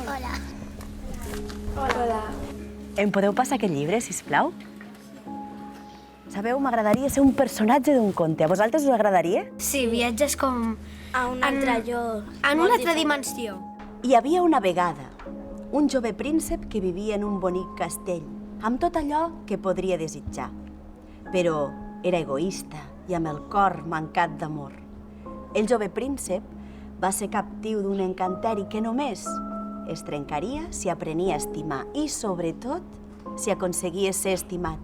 Hola. Hola. Em podeu passar aquest llibre, sisplau? Sabeu, m'agradaria ser un personatge d'un conte. A vosaltres us agradaria? Sí, viatges com... A un altre lloc. En una altra dimensió. Hi havia una vegada un jove príncep que vivia en un bonic castell, amb tot allò que podria desitjar. Però era egoista i amb el cor mancat d'amor. El jove príncep va ser captiu d'un encanteri que només es trencaria si aprenia a estimar i, sobretot, si aconseguia ser estimat.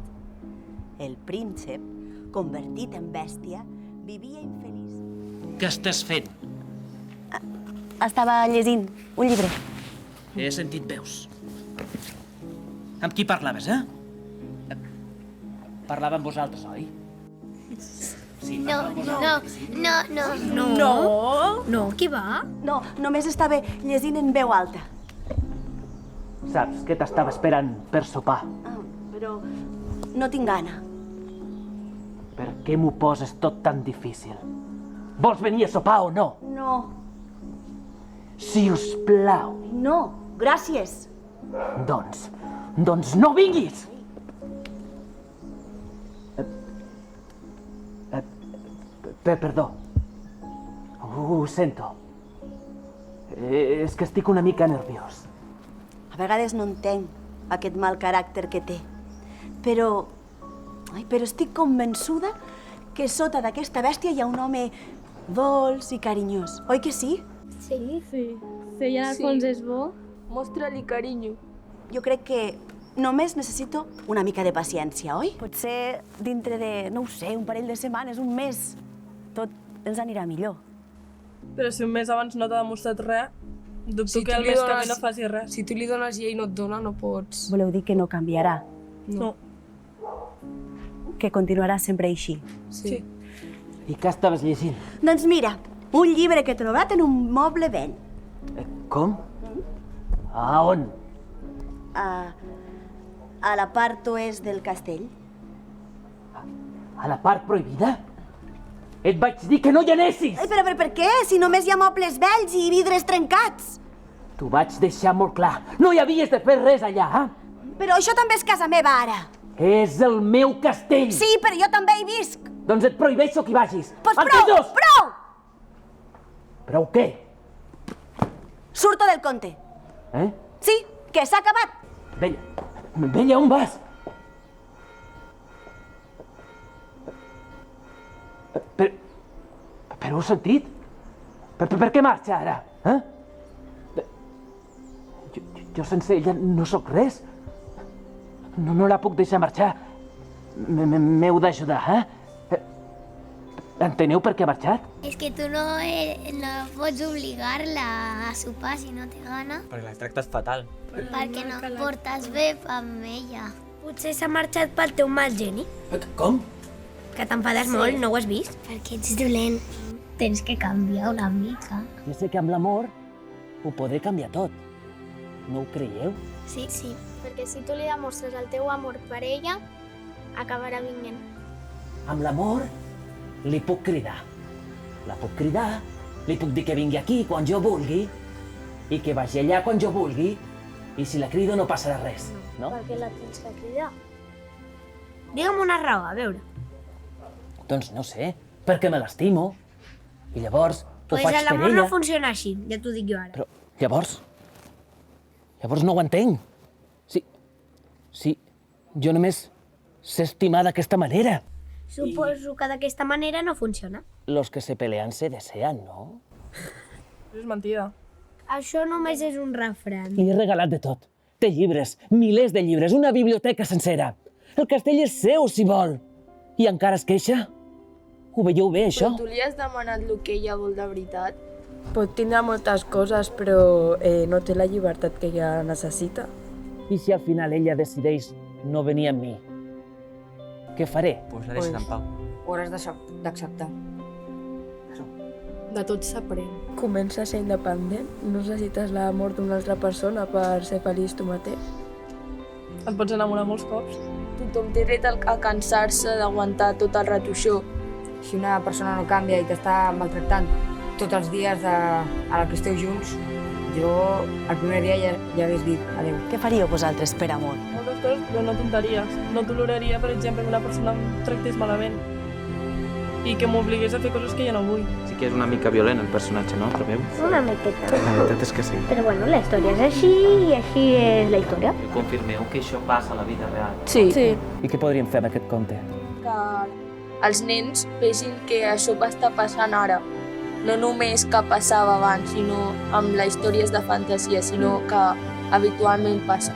El príncep, convertit en bèstia, vivia infeliç. Què estàs fent? Estava llegint un llibre. He sentit veus. Amb qui parlaves, eh? Parlava amb vosaltres, oi? Sí, No, qui va? No, només estava llegint en veu alta. Saps que t'estava esperant per sopar. Però no tinc gana. Per què m'ho poses tot tan difícil? Vols venir a sopar o no? No, Si us plau. no, gràcies. Doncs no vinguis! Perdó. Ho sento. És que estic una mica nerviós. A vegades no entenc aquest mal caràcter que té. Però estic convençuda que sota d'aquesta bèstia hi ha un home dolç i carinyós. Oi que sí? Sí. Si ella en el fons és bo, Mostra-li carinyo. Jo crec que només necessito una mica de paciència, oi? Potser dintre de, no ho sé, un parell de setmanes, un mes, tot ens anirà millor. Però si un mes abans no t'ha demostrat res, dubto Si que tu el li mes que ve dones- no faci res. Si tu li dones i ell no et dona, no pots... Voleu dir que no canviarà, No. que continuarà sempre així. Sí. I què estaves llegint? Doncs mira, un llibre que he trobat en un moble vell. Com? A on? A la part oest del castell. A la part prohibida? Et vaig dir que no hi anessis! Ai, però per què? Si només hi ha mobles vells i vidres trencats. T'ho vaig deixar molt clar. No hi havies de fer res allà, eh? Però això també és casa meva, ara. És el meu castell! Sí, però jo també hi visc. Doncs et prohibeixo que hi vagis. Doncs prou, Entesos? prou! Prou què? Surto del conte. Eh? Sí, que s'ha acabat. Vella, on vas? Però ho has sentit? Per què marxa ara? Eh? Jo sense ella no sóc res. No la puc deixar marxar. M'heu d'ajudar, eh? Enteneu per què ha marxat? És que tu no pots obligar-la a sopar si no té gana, Perquè la tractes fatal. perquè no et portes bé amb ella. Potser s'ha marxat pel teu mal geni, Com? que t'enfades molt, no ho has vist? Perquè ets dolent. Tens que canviar una mica. Jo sé que amb l'amor ho podré canviar tot. No ho creieu? Sí, sí. perquè si tu li demostres el teu amor per ella, acabarà vinguent. Amb l'amor li puc cridar. La puc cridar, li puc dir que vingui aquí quan jo vulgui i que vagi allà quan jo vulgui i si la crido no passarà res, no? Per què la tens que cridar? Digue'm una raó, a veure. Doncs no sé, perquè me l'estimo. I llavors ho Pues faig per l'amor ella. no funciona així, ja t'ho dic jo ara. Però llavors no ho entenc. Sí, jo només sé estimar d'aquesta manera. Suposo que d'aquesta manera no funciona. Los que se pelean se desean, no? És mentida. Això només és un refran. Li he regalat de tot. Té llibres, milers de llibres, una biblioteca sencera. El castell és seu, si vol. I encara es queixa? Ho veieu bé, això? Tu li has demanat el que ella vol de veritat? Pot tindre moltes coses, però no té la llibertat que ella necessita. I si al final ella decideix no venir amb mi? Què faré? Pues la deixes en pau. Ho hauràs d'acceptar. De tot s'aprèn. Comença a ser independent. No necessites l'amor d'una altra persona per ser feliç tu mateix. Et pots enamorar molts cops. Tothom té dret a cansar-se d'aguantar tot el retoixó. Si una persona no canvia i t'està maltractant tots els dies a la que esteu junts, jo el primer dia ja hagués dit adeu. Què faríeu vosaltres per amor? Moltes coses, però no tonteries. No toleraria, per exemple, que una persona em tractés malament i que m'obligués a fer coses que jo no vull. Sí que és una mica violent el personatge, no? Trobeu? Una miqueta. La veritat és que sí. Però bueno, la història és així i així és la història. Confirmeu que això passa a la vida real. Sí. I què podríem fer amb aquest conte? Que els nens vegin que això que està passant ara no només que passava abans, sinó amb les històries de fantasia, sinó que habitualment passa.